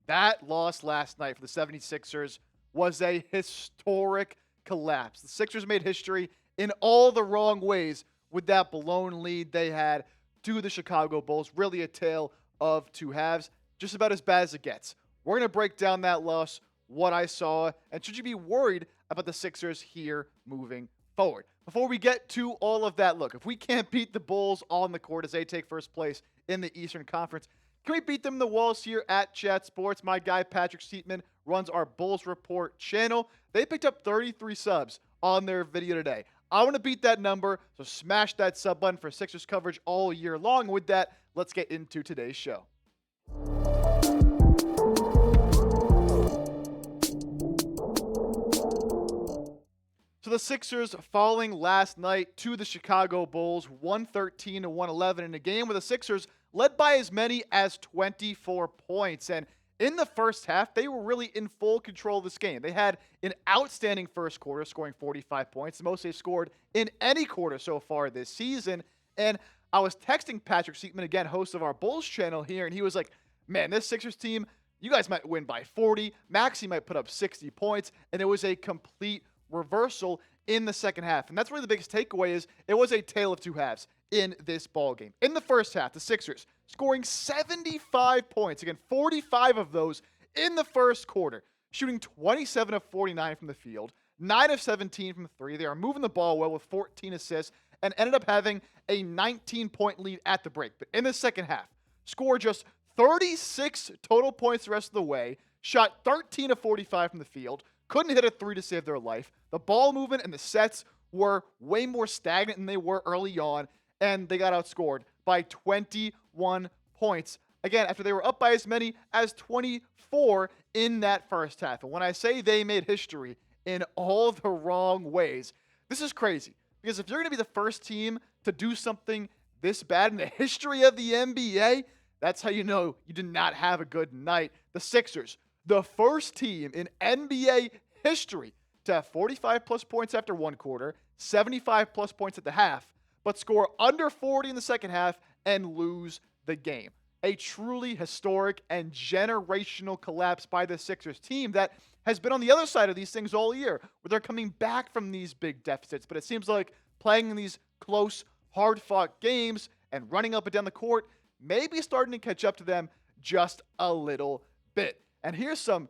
That loss last night for the 76ers was a historic collapse. The Sixers made history in all the wrong ways with that blown lead they had to the Chicago Bulls. Really a tale of two halves, just about as bad as it gets. We're going to break down that loss, what I saw, and should you be worried about the Sixers here moving forward. Before we get to all of that, look, if we can't beat the Bulls on the court as they take first place in the Eastern Conference, can we beat them in the walls here at Chat Sports? My guy, Patrick Seatman, runs our Bulls Report channel. They picked up 33 subs on their video today. I want to beat that number, so smash that sub button for Sixers coverage all year long. With that, let's get into today's show. So the Sixers falling last night to the Chicago Bulls, 113 to 111 in a game where the Sixers led by as many as 24 points. And in the first half, they were really in full control of this game. They had an outstanding first quarter, scoring 45 points, the most they've scored in any quarter so far this season. And I was texting Patrick Seatman, again, host of our Bulls channel here, and he was like, man, this Sixers team, you guys might win by 40. Maxey might put up 60 points. And it was a complete reversal in the second half. And that's really the biggest takeaway is it was a tale of two halves in this ball game. In the first half, the Sixers scoring 75 points. Again, 45 of those in the first quarter, shooting 27 of 49 from the field, 9 of 17 from three. They are moving the ball well with 14 assists and ended up having a 19-point lead at the break. But in the second half, scored just 36 total points the rest of the way, shot 13 of 45 from the field, couldn't hit a three to save their life. The ball movement and the sets were way more stagnant than they were early on, and they got outscored by 21 points. Again, after they were up by as many as 24 in that first half. And when I say they made history in all the wrong ways, this is crazy. Because if you're going to be the first team to do something this bad in the history of the NBA, that's how you know you did not have a good night. The Sixers, the first team in NBA history to have 45-plus points after one quarter, 75-plus points at the half, but score under 40 in the second half and lose the game. A truly historic and generational collapse by the Sixers team that has been on the other side of these things all year, where they're coming back from these big deficits. But it seems like playing in these close, hard-fought games and running up and down the court may be starting to catch up to them just a little bit. And here's some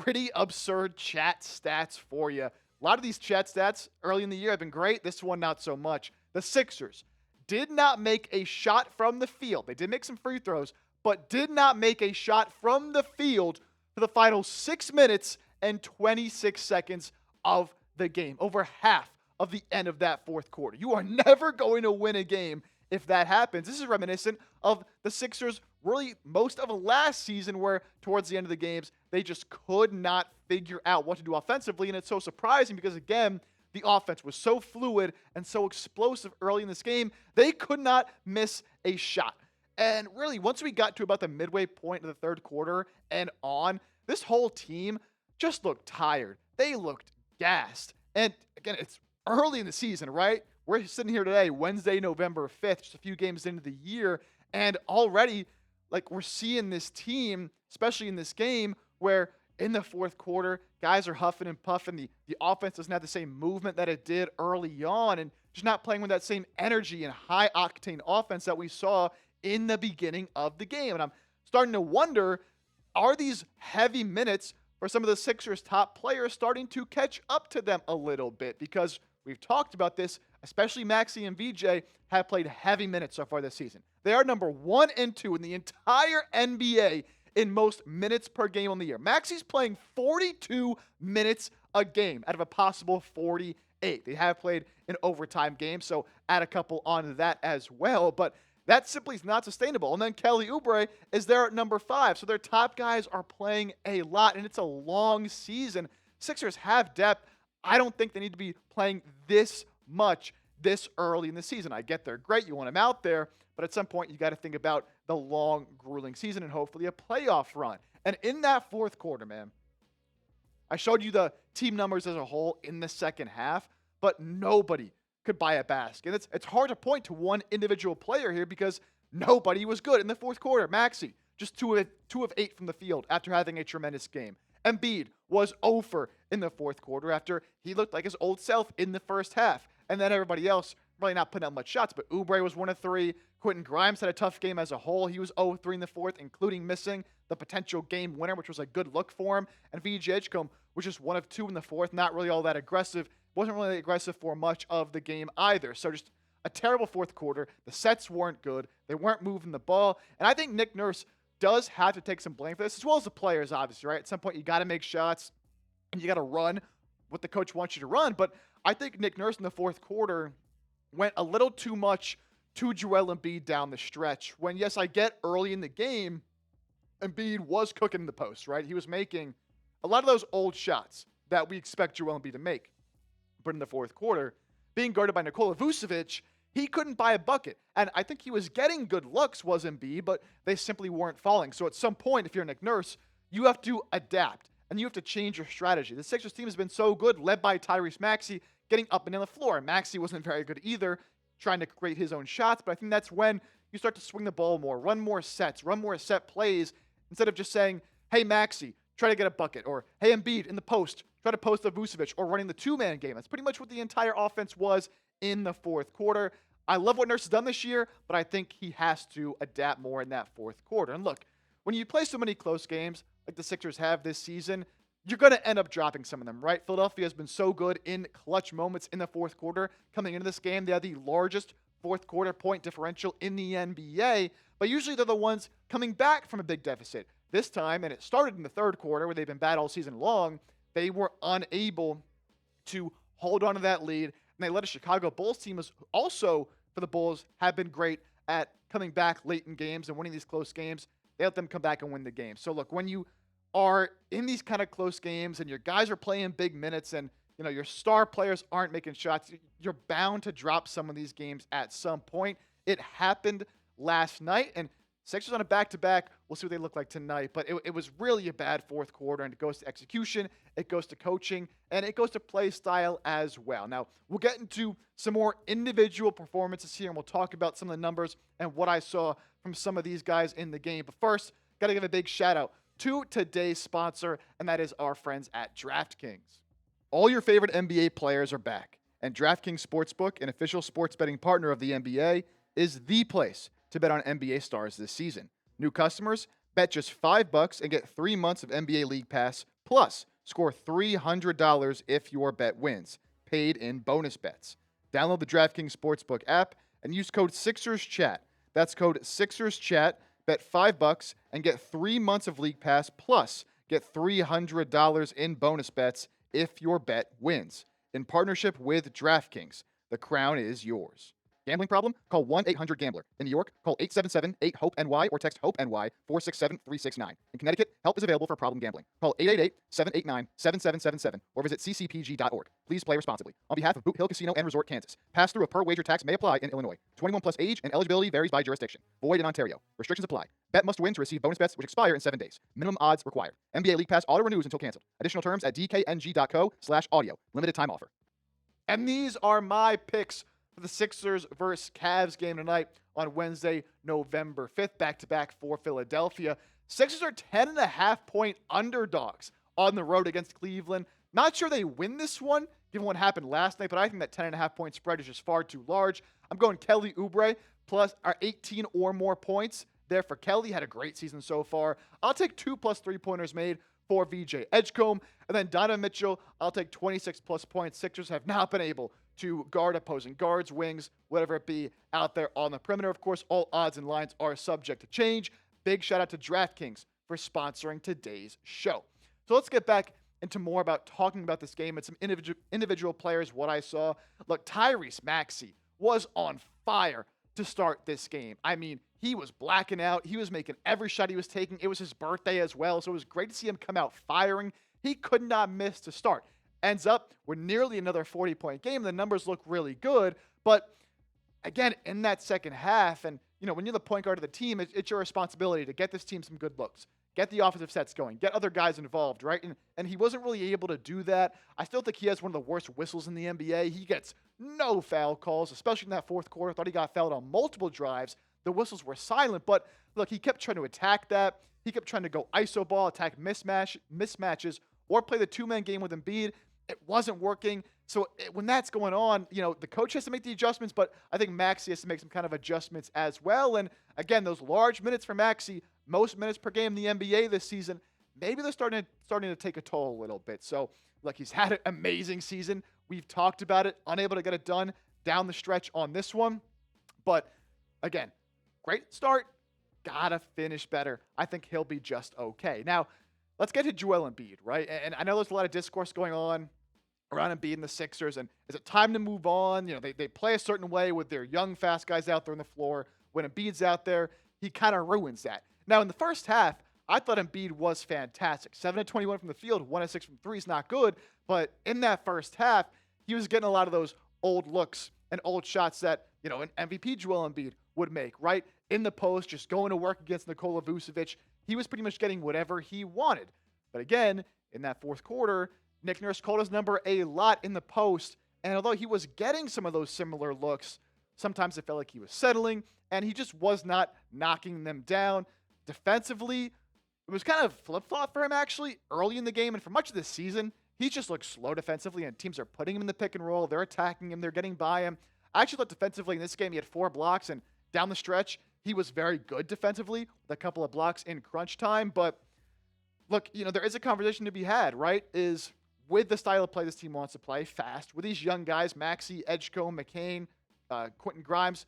pretty absurd chat stats for you. A lot of these chat stats early in the year have been great. This one, not so much. The Sixers did not make a shot from the field. They did make some free throws, but did not make a shot from the field for the final 6 minutes and 26 seconds of the game. Over half of the end of that fourth quarter. You are never going to win a game if that happens. This is reminiscent of the Sixers really most of last season, where towards the end of the games, they just could not figure out what to do offensively. And it's so surprising because, again, the offense was so fluid and so explosive early in this game, they could not miss a shot. And really, once we got to about the midway point of the third quarter and on, this whole team just looked tired. They looked gassed. And again, it's early in the season, right? We're sitting here today, Wednesday, November 5th, just a few games into the year, and already, like, we're seeing this team, especially in this game, where in the fourth quarter, guys are huffing and puffing. The offense doesn't have the same movement that it did early on, and just not playing with that same energy and high-octane offense that we saw in the beginning of the game. And I'm starting to wonder, are these heavy minutes for some of the Sixers' top players starting to catch up to them a little bit? Because we've talked about this, especially Maxey and VJ have played heavy minutes so far this season. They are number 1 and 2 in the entire NBA in most minutes per game on the year. Maxey's playing 42 minutes a game out of a possible 48. They have played an overtime game, so add a couple onto that as well. But that simply is not sustainable. And then Kelly Oubre is there at number 5. So their top guys are playing a lot, and it's a long season. Sixers have depth. I don't think they need to be playing this much this early in the season. I get they're great. You want them out there. But at some point, you got to think about the long, grueling season and hopefully a playoff run. And in that fourth quarter, man, I showed you the team numbers as a whole in the second half, but nobody could buy a basket. It's hard to point to one individual player here because nobody was good in the fourth quarter. Maxey, just 2 of 8 from the field after having a tremendous game. Embiid was over in the fourth quarter after he looked like his old self in the first half. And then everybody else really not putting out much shots, but Oubre was 1 of 3. Quentin Grimes had a tough game as a whole. He was 0-3 in the fourth, including missing the potential game winner, which was a good look for him. And VJ Edgecombe was just 1 of 2 in the fourth, not really all that aggressive. Wasn't really aggressive for much of the game either. So just a terrible fourth quarter. The sets weren't good. They weren't moving the ball. And I think Nick Nurse does have to take some blame for this, as well as the players, obviously, right? At some point, you got to make shots and you got to run what the coach wants you to run. But I think Nick Nurse in the fourth quarter went a little too much to Joel Embiid down the stretch. When, yes, I get early in the game, Embiid was cooking the post, right? He was making a lot of those old shots that we expect Joel Embiid to make. But in the fourth quarter, being guarded by Nikola Vucevic, he couldn't buy a bucket. And I think he was getting good looks, was Embiid, but they simply weren't falling. So at some point, if you're Nick Nurse, you have to adapt and you have to change your strategy. The Sixers team has been so good, led by Tyrese Maxey, getting up and down the floor. Maxey wasn't very good either, trying to create his own shots, but I think that's when you start to swing the ball more, run more sets, run more set plays, instead of just saying, hey, Maxey, try to get a bucket, or hey, Embiid, in the post, try to post a Vucevic, or running the two-man game. That's pretty much what the entire offense was in the fourth quarter. I love what Nurse has done this year, but I think he has to adapt more in that fourth quarter. And look, when you play so many close games like the Sixers have this season, you're going to end up dropping some of them, right? Philadelphia has been so good in clutch moments in the fourth quarter. Coming into this game, they had the largest fourth quarter point differential in the NBA, but usually they're the ones coming back from a big deficit. This time, and it started in the third quarter where they've been bad all season long, they were unable to hold on to that lead, and they let a Chicago Bulls team who's also, for the Bulls, have been great at coming back late in games and winning these close games. They let them come back and win the game. So look, when you are in these kind of close games and your guys are playing big minutes and your star players aren't making shots, you're bound to drop some of these games at some point. It happened last night, and Sixers on a back-to-back. We'll see what they look like tonight. But it was really a bad fourth quarter, and it goes to execution, it goes to coaching, and it goes to play style as well. Now, we'll get into some more individual performances here, and we'll talk about some of the numbers and what I saw from some of these guys in the game. But first, got to give a big shout-out to today's sponsor, and that is our friends at DraftKings. All your favorite NBA players are back, and DraftKings Sportsbook, an official sports betting partner of the NBA, is the place to bet on NBA stars this season. New customers, bet just $5 and get 3 months of NBA League Pass, plus score $300 if your bet wins, paid in bonus bets. Download the DraftKings Sportsbook app and use code SixersChat. That's code SixersChat. Bet $5 and get 3 months of League Pass, plus get $300 in bonus bets if your bet wins. In partnership with DraftKings, the crown is yours. Gambling problem? Call 1-800-GAMBLER. In New York, call 877-8-HOPE-NY or text HOPE-NY 467-369. In Connecticut, help is available for problem gambling. Call 888-789-7777 or visit ccpg.org. Please play responsibly. On behalf of Boot Hill Casino and Resort, Kansas, pass-through of per-wager tax may apply in Illinois. 21 plus age and eligibility varies by jurisdiction. Void in Ontario. Restrictions apply. Bet must win to receive bonus bets which expire in 7 days. Minimum odds required. NBA League Pass auto renews until canceled. Additional terms at dkng.co/audio. Limited time offer. And these are my picks for the Sixers versus Cavs game tonight on Wednesday, November 5th, back-to-back for Philadelphia. Sixers are 10.5-point underdogs on the road against Cleveland. Not sure they win this one, given what happened last night, but I think that 10.5-point spread is just far too large. I'm going Kelly Oubre plus our 18 or more points there for Kelly. Had a great season so far. I'll take 2+ 3-pointers made for VJ Edgecombe. And then Donovan Mitchell, I'll take 26+ points. Sixers have not been able to guard opposing guards, wings, whatever it be out there on the perimeter. Of course, all odds and lines are subject to change. Big shout out to DraftKings for sponsoring today's show. So let's get back into more about talking about this game and some individual players, what I saw. Look, Tyrese Maxey was on fire to start this game. I mean, he was blacking out. He was making every shot he was taking. It was his birthday as well, so it was great to see him come out firing. He could not miss to start. Ends up with nearly another 40-point game. The numbers look really good, but again, in that second half, and when you're the point guard of the team, it's your responsibility to get this team some good looks, get the offensive sets going, get other guys involved, right? And he wasn't really able to do that. I still think he has one of the worst whistles in the NBA. He gets no foul calls, especially in that fourth quarter. Thought he got fouled on multiple drives. the whistles were silent. But look, he kept trying to attack that. He kept trying to go iso ball, attack mismatches, or play the two-man game with Embiid. It wasn't working. So when that's going on, the coach has to make the adjustments, but I think Maxey has to make some kind of adjustments as well. And again, those large minutes for Maxey, most minutes per game in the NBA this season, maybe they're starting to take a toll a little bit. So look, he's had an amazing season. We've talked about it, unable to get it done down the stretch on this one. But again, great start. Gotta finish better. I think he'll be just okay. Now, let's get to Joel Embiid, right? And I know there's a lot of discourse going on around Embiid and the Sixers. And is it time to move on? They play a certain way with their young, fast guys out there on the floor. When Embiid's out there, he kind of ruins that. Now, in the first half, I thought Embiid was fantastic. 7 of 21 from the field, 1 of 6 from three is not good. But in that first half, he was getting a lot of those old looks and old shots that, an MVP Joel Embiid would make, right? In the post, just going to work against Nikola Vucevic. He was pretty much getting whatever he wanted. But again, in that fourth quarter, Nick Nurse called his number a lot in the post. And although he was getting some of those similar looks, sometimes it felt like he was settling, and he just was not knocking them down. Defensively, it was kind of flip-flop for him, actually, early in the game. And for much of this season, he just looked slow defensively, and teams are putting him in the pick and roll. They're attacking him. They're getting by him. I actually thought defensively in this game, he had 4 blocks, and down the stretch, he was very good defensively with a couple of blocks in crunch time. But look, there is a conversation to be had, right? Is with the style of play this team wants to play, fast, with these young guys, Maxey, Edgecombe, McCain, Quentin Grimes,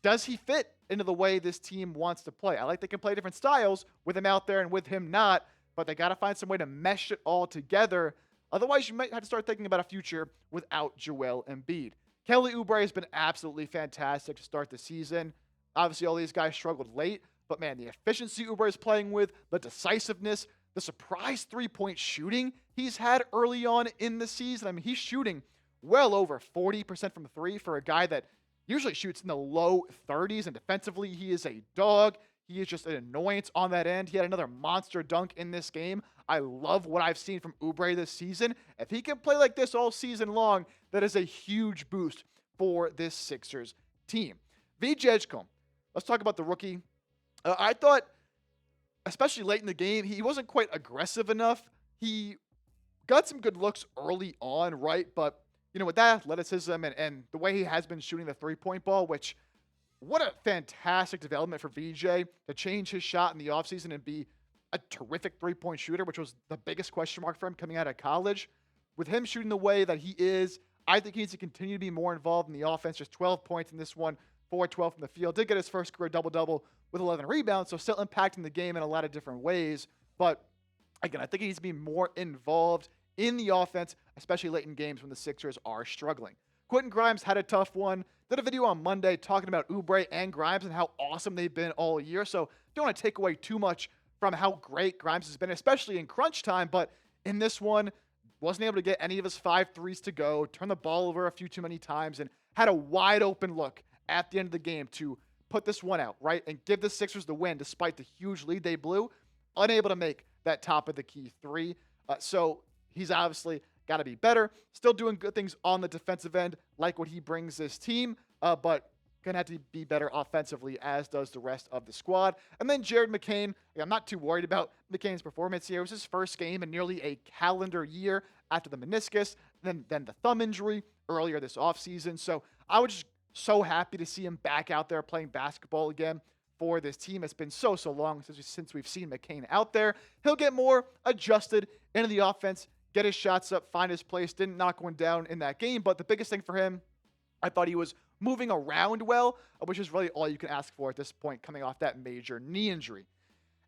does he fit into the way this team wants to play? I like they can play different styles with him out there and with him not, but they got to find some way to mesh it all together. Otherwise, you might have to start thinking about a future without Joel Embiid. Kelly Oubre has been absolutely fantastic to start the season. Obviously, all these guys struggled late, but man, the efficiency Oubre is playing with, the decisiveness, the surprise three-point shooting he's had early on in the season. I mean, he's shooting well over 40% from three for a guy that usually shoots in the low 30s, and defensively, he is a dog. He is just an annoyance on that end. He had another monster dunk in this game. I love what I've seen from Oubre this season. If he can play like this all season long, that is a huge boost for this Sixers team. VJ Edgecombe. Let's talk about the rookie. I thought, especially late in the game, he wasn't quite aggressive enough. He got some good looks early on, right? But, with that athleticism and the way he has been shooting the three-point ball, which, what a fantastic development for VJ to change his shot in the offseason and be a terrific three-point shooter, which was the biggest question mark for him coming out of college. With him shooting the way that he is, I think he needs to continue to be more involved in the offense. Just 12 points in this one, 4-12 from the field. Did get his first career double-double with 11 rebounds, so still impacting the game in a lot of different ways. But again, I think he needs to be more involved in the offense, especially late in games when the Sixers are struggling. Quentin Grimes had a tough one. Did a video on Monday talking about Oubre and Grimes and how awesome they've been all year. So don't want to take away too much from how great Grimes has been, especially in crunch time. But in this one, wasn't able to get any of his 5 threes to go, turned the ball over a few too many times, and had a wide open look at the end of the game to put this one out, right, and give the Sixers the win despite the huge lead they blew, unable to make that top of the key 3. So he's obviously got to be better. Still doing good things on the defensive end, like what he brings this team, but going to have to be better offensively, as does the rest of the squad. And then Jared McCain, I'm not too worried about McCain's performance here. It was his first game in nearly a calendar year after the meniscus, then the thumb injury earlier this offseason. So I was just so happy to see him back out there playing basketball again for this team. It's been so long since we've seen McCain out there. He'll get more adjusted into the offense, get his shots up, find his place. Didn't knock one down in that game, but the biggest thing for him, I thought he was moving around well, which is really all you can ask for at this point coming off that major knee injury.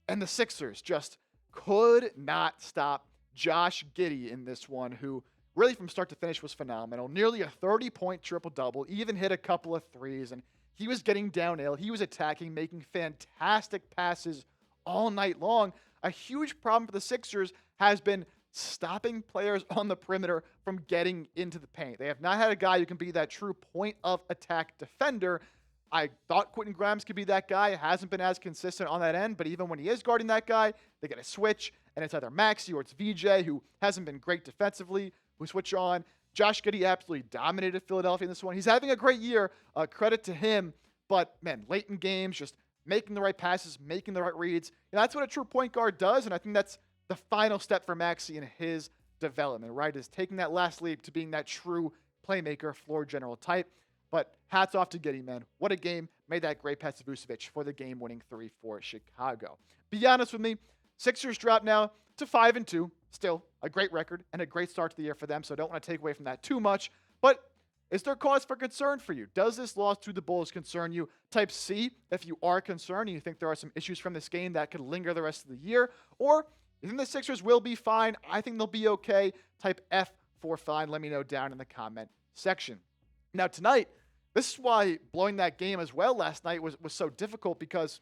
And the Sixers just could not stop Josh Giddey in this one, who really from start to finish was phenomenal. Nearly a 30-point triple-double, even hit a couple of threes, and he was getting downhill. He was attacking, making fantastic passes all night long. A huge problem for the Sixers has been stopping players on the perimeter from getting into the paint. They have not had a guy who can be that true point of attack defender. I thought Quentin Grimes could be that guy. It hasn't been as consistent on that end, but even when he is guarding that guy, they get a switch, and it's either Maxey or it's VJ, who hasn't been great defensively, who switch on. Josh Giddey absolutely dominated Philadelphia in this one. He's having a great year. Credit to him. But man, late in games, just making the right passes, making the right reads. That's what a true point guard does. And I think that's the final step for Maxey in his development, right? Is taking that last leap to being that true playmaker, floor general type. But hats off to Giddey, man. What a game. Made that great pass to Vucevic for the game-winning 3 for Chicago. Be honest with me, Sixers drop now to 5-2. Still a great record and a great start to the year for them, so I don't want to take away from that too much. But is there cause for concern for you? Does this loss to the Bulls concern you? Type C if you are concerned and you think there are some issues from this game that could linger the rest of the year. Or you think the Sixers will be fine? I think they'll be okay. Type F for fine. Let me know down in the comment section. Now tonight, this is why blowing that game as well last night was so difficult, because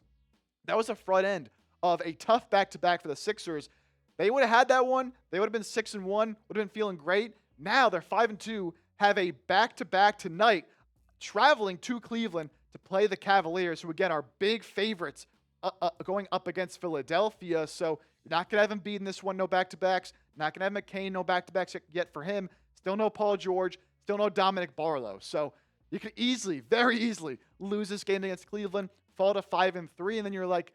that was the front end of a tough back-to-back for the Sixers. They would have had that one. They would have been 6-1, would have been feeling great. Now they're 5-2, have a back-to-back tonight, traveling to Cleveland to play the Cavaliers, who again are big favorites going up against Philadelphia. So you're not going to have Embiid in this one, no back-to-backs. Not going to have McCain, no back-to-backs yet for him. Still no Paul George. Still no Dominic Barlow. So you could easily, very easily, lose this game against Cleveland, fall to 5-3, and then you're like,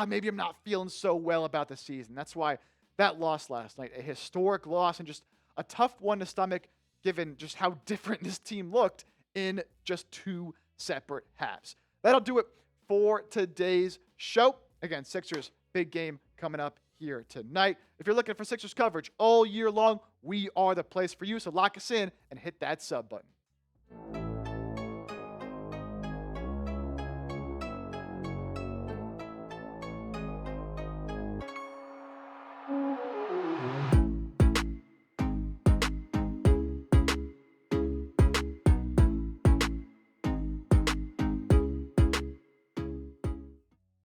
maybe I'm not feeling so well about the season. That's why that loss last night, a historic loss and just a tough one to stomach, given just how different this team looked in just 2 separate halves. That'll do it for today's show. Again, Sixers, big game coming up here tonight. If you're looking for Sixers coverage all year long, we are the place for you. So lock us in and hit that sub button.